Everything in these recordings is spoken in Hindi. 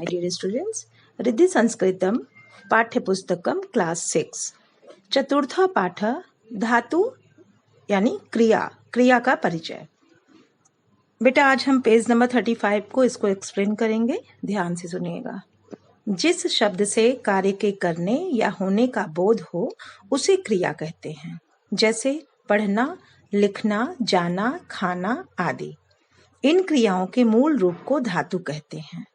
dear students, रिद्धि संस्कृतम पाठ्यपुस्तकम क्लास 6 चतुर्थ पाठ धातु यानी क्रिया का परिचय। बेटा आज हम पेज नंबर 35 को इसको एक्सप्लेन करेंगे, ध्यान से सुनिएगा। जिस शब्द से कार्य के करने या होने का बोध हो उसे क्रिया कहते हैं, जैसे पढ़ना, लिखना, जाना, खाना आदि। इन क्रियाओं के मूल रूप को धातु कहते हैं,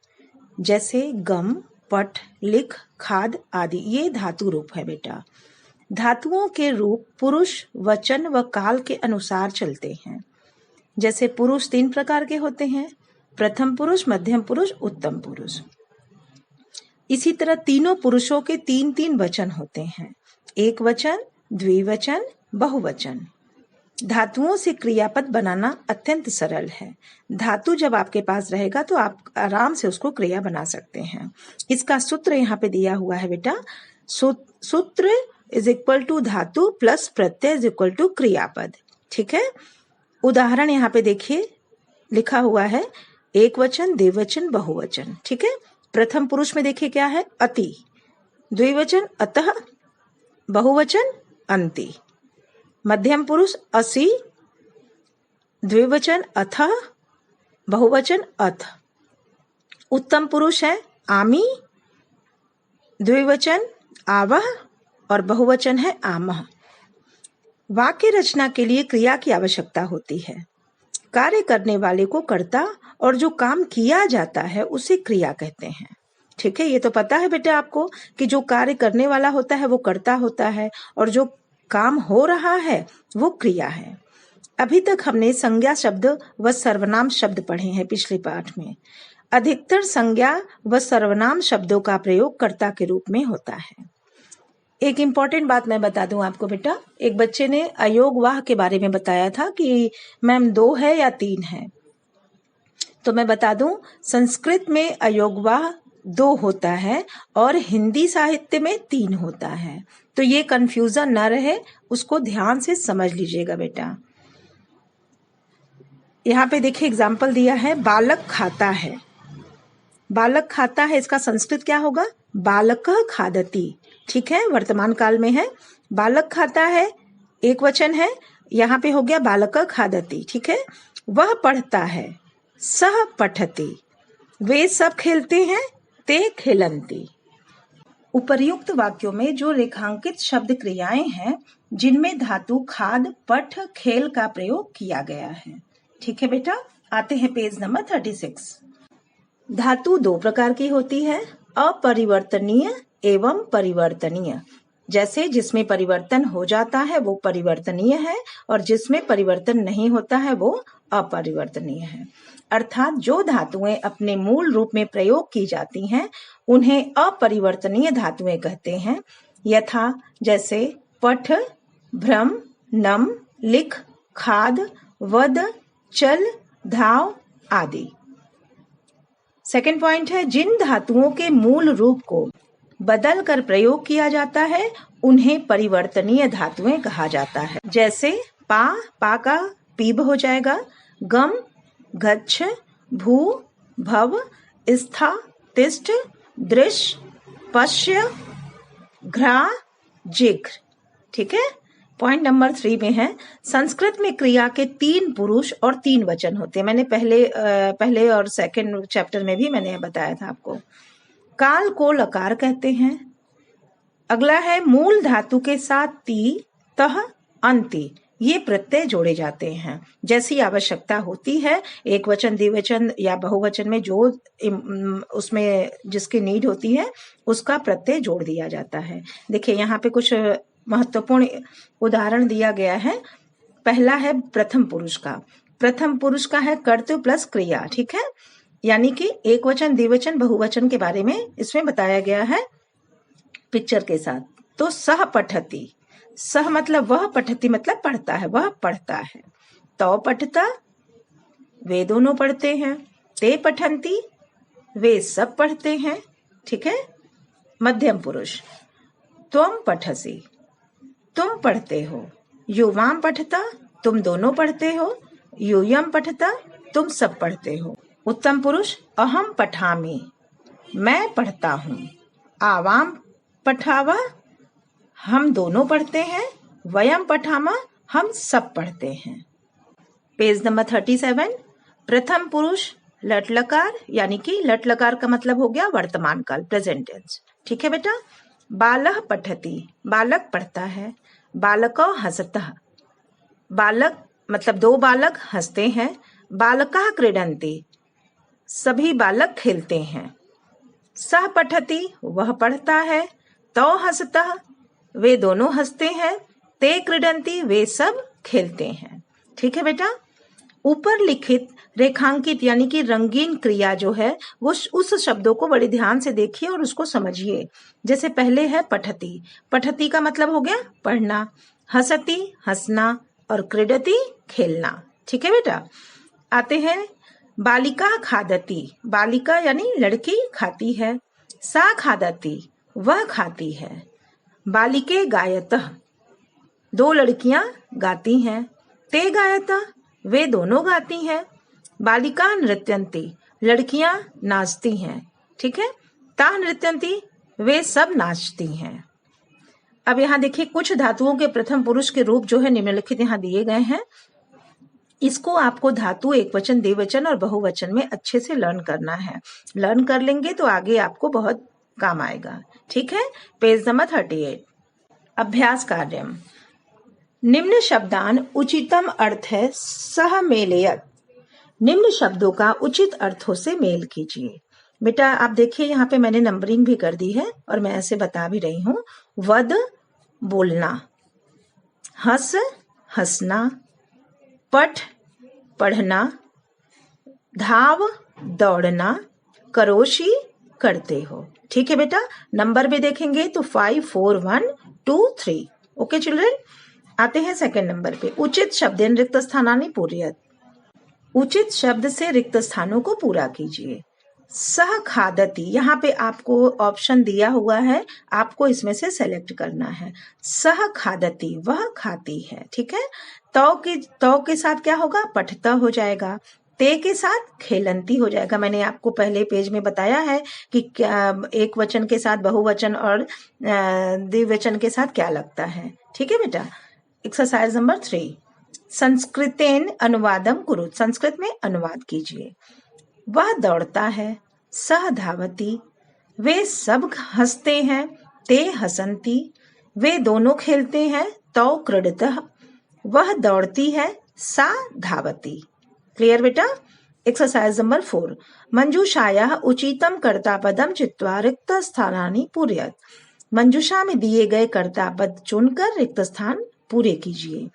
जैसे गम, पठ, लिख, खाद आदि, ये धातु रूप है बेटा। धातुओं के रूप पुरुष, वचन व काल के अनुसार चलते हैं। जैसे पुरुष 3 प्रकार के होते हैं, प्रथम पुरुष, मध्यम पुरुष, उत्तम पुरुष। इसी तरह तीनों पुरुषों के 3 वचन होते हैं, एक वचन, द्विवचन, बहुवचन। धातुओं से क्रियापद बनाना अत्यंत सरल है। धातु जब आपके पास रहेगा तो आप आराम से उसको क्रिया बना सकते हैं। इसका सूत्र यहाँ पे दिया हुआ है बेटा। सूत्र इज इक्वल टू धातु plus Pratyaya is equal to क्रियापद। ठीक है, उदाहरण यहाँ पे देखिए लिखा हुआ है, एक वचन, द्विवचन, बहुवचन। ठीक है, प्रथम पुरुष में देखिए क्या है, अति, द्विवचन अतः, बहुवचन अंति। मध्यम पुरुष असि, द्विवचन अथः, बहुवचन अथ। उत्तम पुरुष है आमी, द्विवचन आवह और बहुवचन है आमह। वाक्य रचना के लिए क्रिया की आवश्यकता होती है। कार्य करने वाले को कर्ता और जो काम किया जाता है उसे क्रिया कहते हैं। ठीक है, ये तो पता है बेटा आपको कि जो कार्य करने वाला होता है वो कर्ता होता है और जो काम हो रहा है वो क्रिया है। अभी तक हमने संज्ञा शब्द व सर्वनाम शब्द पढ़े हैं पिछले पाठ में। अधिकतर संज्ञा व सर्वनाम शब्दों का प्रयोग कर्ता के रूप में होता है। एक इम्पॉर्टेंट बात मैं बता दूं आपको बेटा, एक बच्चे ने अयोगवाह के बारे में बताया था कि मैम 2 है या 3 है। तो मैं बता दूं, संस्कृत में अयोगवाह 2 होता है और हिंदी साहित्य में 3 होता है। तो ये कंफ्यूजन ना रहे, उसको ध्यान से समझ लीजिएगा बेटा। यहाँ पे देखिए एग्जाम्पल दिया है, बालक खाता है। बालक खाता है, इसका संस्कृत क्या होगा, बालकः खादति। ठीक है, वर्तमान काल में है। बालक खाता है एक वचन है, यहाँ पे हो गया बालकः खादति। ठीक है, वह पढ़ता है, सह पठति। वे सब खेलते हैं, ते खेलन्ति। उपर्युक्त वाक्यों में जो रेखांकित शब्द क्रियाएं हैं जिनमें धातु खाद, पठ, खेल का प्रयोग किया गया है। ठीक है बेटा, आते हैं पेज नंबर 36। धातु 2 प्रकार की होती है, अपरिवर्तनीय एवं परिवर्तनीय। जैसे जिसमें परिवर्तन हो जाता है वो परिवर्तनीय है और जिसमें परिवर्तन नहीं होता है वो अपरिवर्तनीय है। अर्थात जो धातुएं अपने मूल रूप में प्रयोग की जाती हैं उन्हें अपरिवर्तनीय धातुएं कहते हैं। यथा जैसे पठ, भ्रम, नम, लिख, खाद, वद, चल, धाव आदि। सेकंड पॉइंट है, जिन धातुओं के मूल रूप को बदल कर प्रयोग किया जाता है उन्हें परिवर्तनीय धातुएं कहा जाता है। जैसे पा का पीब हो जाएगा, गम, गच्छ, भू, भव, स्था, तिष्ठ, दृश्य, पश्य, घ्रा, जिघ्र। ठीक है, पॉइंट नंबर 3 में है, संस्कृत में क्रिया के 3 पुरुष और 3 वचन होते हैं। मैंने पहले और सेकंड चैप्टर में भी मैंने बताया था आपको। काल को लकार कहते हैं। अगला है, मूल धातु के साथ ती, तह, अंति ये प्रत्यय जोड़े जाते हैं। जैसी आवश्यकता होती है, एक वचन, द्विवचन या बहुवचन में जो उसमें जिसकी नीड होती है उसका प्रत्यय जोड़ दिया जाता है। देखिए यहाँ पे कुछ महत्वपूर्ण उदाहरण दिया गया है। पहला है प्रथम पुरुष का। प्रथम पुरुष का है कर्तृ प्लस क्रिया। ठीक है, यानी कि एक वचन, द्विवचन, बहुवचन के बारे में इसमें बताया गया है पिक्चर के साथ। तो सह पठति, सह मतलब वह, पठति मतलब पढ़ता है, वह पढ़ता है। तो पठता, वे दोनों पढ़ते हैं। ते पठन्ति, वे सब पढ़ते हैं। ठीक है, मध्यम पुरुष, त्वम पठसि, तुम पढ़ते हो। युवाम पठता, तुम दोनों पढ़ते हो। यूयम पठता, तुम सब पढ़ते हो। उत्तम पुरुष, अहम पठामि, मैं पढ़ता हूँ। आवाम पठावा, हम दोनों पढ़ते हैं। वयम पठामा, हम सब पढ़ते हैं। Page number 37। प्रथम पुरुष लट लकार, यानी कि लट लकार का मतलब हो गया वर्तमान काल, प्रेजेंट टेंस। ठीक है बेटा। बालः पठति, बालक पढ़ता है। बालकौ हसतः, बालक मतलब दो बालक हंसते हैं। बालकाः क्रीडन्ति, सभी बालक खेलते हैं। सः पठति, वह पढ़ता है। तौ हसतः, वे दोनों हंसते हैं। ते क्रीडन्ति, वे सब खेलते हैं। ठीक है बेटा। ऊपर लिखित रेखांकित यानी कि रंगीन क्रिया जो है वो उस शब्दों को बड़े ध्यान से देखिए और उसको समझिए। जैसे पहले है पठति, पठति का मतलब हो गया पढ़ना। हसति, हंसना, और क्रीडति, खेलना। ठीक है बेटा। आते हैं बालिका खादति, बालिका यानी लड़की खाती है। सा खादति, वह खाती है। बालिके गायतः, दो लड़कियां गाती हैं। ते गायतः, वे दोनों गाती हैं। बालिका नृत्यन्ति, लड़कियां नाचती हैं। ठीक है। ता नृत्यन्ति, वे सब नाचती हैं। अब यहाँ देखिए कुछ धातुओं के प्रथम पुरुष के रूप जो है निम्नलिखित यहाँ दिए गए हैं। इसको आपको धातु एकवचन, द्विवचन और बहुवचन में अच्छे से लर्न करना है। लर्न कर लेंगे तो आगे आपको बहुत काम आएगा। ठीक है। Page number 38। अभ्यास कार्यम। निम्न शब्दान उचितम अर्थ है सह मेलयत, निम्न शब्दों का उचित अर्थों से मेल कीजिए। बेटा आप देखिए यहाँ पे मैंने नंबरिंग भी कर दी है और मैं ऐसे बता भी रही हूँ। वद, बोलना। हंस, हंसना। पठ, पढ़ना। धाव, दौड़ना। करोशी, करते हो। ठीक है बेटा। नंबर भी देखेंगे तो 5, 4, 1, 2, 3। Okay children. आते हैं सेकंड नंबर पे। उचित शब्द रिक्त स्थानानि पूर्यत, उचित शब्द से रिक्त स्थानों को पूरा कीजिए। सह खादति, यहाँ पे आपको ऑप्शन दिया हुआ है, आपको इसमें से सेलेक्ट करना है। सह खादति, वह खाती है। ठीक है। तौ के साथ क्या होगा, पठता हो जाएगा। ते के साथ खेलंती हो जाएगा। मैंने आपको पहले पेज में बताया है कि क्या एक वचन के साथ बहुवचन और द्विवचन के साथ क्या लगता है। ठीक है बेटा। Exercise number 3। संस्कृतेन अनुवादम कुरु, संस्कृत में अनुवाद कीजिए। वह दौड़ता है। सह धावती, वे सब हंसते हैं। ते हसंती, वे दोनों खेलते हैं। तौ क्रीडतः, वह दौड़ती है। सा धावती। क्लियर बेटा। Exercise number 4। मंजूषायाः उचितम कर्ता पदम चित्वा रिक्त स्थानानि पूरयत, मंजूषा में दिए गए कर्ता पद चुनकर रिक्त स्थान पूरे कीजिए।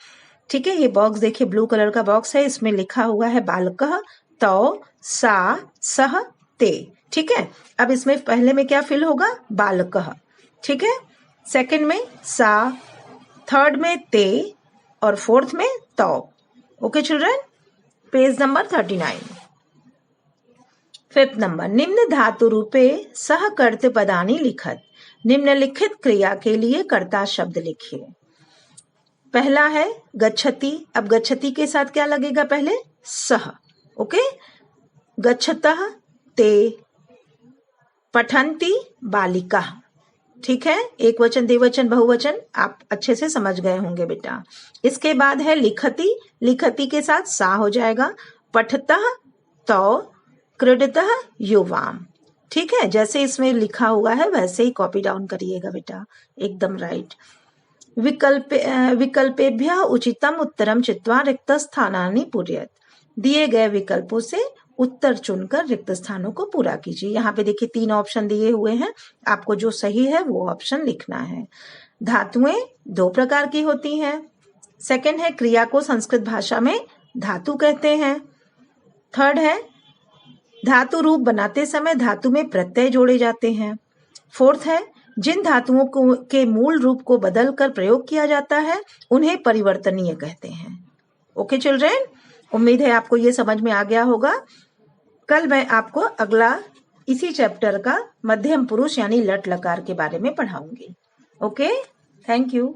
ठीक है। ये बॉक्स देखिए ब्लू कलर का बॉक्स है, इसमें लिखा हुआ है बालकः, तौ, सा, सह, ते। ठीक है। अब इसमें पहले में क्या फिल होगा, बालकः। ठीक है। सेकंड में सा, थर्ड में ते और फोर्थ में तौ। Okay children. Page number 39। Fifth number. निम्न धातु रूपे सह कर्त पदानि लिखत, निम्नलिखित क्रिया के लिए कर्ता शब्द लिखिए। पहला है गच्छति। अब गच्छति के साथ क्या लगेगा, पहले सह। ओके। गच्छतः, ते। पठन्ति, बालिका। ठीक है। एक वचन, द्विवचन, बहुवचन आप अच्छे से समझ गए होंगे बेटा। इसके बाद है लिखति, लिखति के साथ सा हो जाएगा। पठतः, तौ, क्रीडतः, युवाम। ठीक है। जैसे इसमें लिखा हुआ है वैसे ही कॉपी डाउन करिएगा बेटा, एकदम राइट। विकल्पेभ्यः उचितम उत्तरम चित्वा रिक्त स्थानानि पूरयत, दिए गए विकल्पों से उत्तर चुनकर रिक्त स्थानों को पूरा कीजिए। यहाँ पे देखिए 3 ऑप्शन दिए हुए हैं, आपको जो सही है वो ऑप्शन लिखना है। धातुएं 2 प्रकार की होती हैं। सेकंड है क्रिया को संस्कृत भाषा में धातु कहते हैं। थर्ड है धातु रूप बनाते समय धातु में प्रत्यय जोड़े जाते हैं। फोर्थ है जिन धातुओं के मूल रूप को बदलकर प्रयोग किया जाता है उन्हें परिवर्तनीय कहते हैं। Okay children. उम्मीद है आपको ये समझ में आ गया होगा। कल मैं आपको अगला इसी चैप्टर का मध्यम पुरुष यानी लट लकार के बारे में पढ़ाऊंगी। Okay, thank you.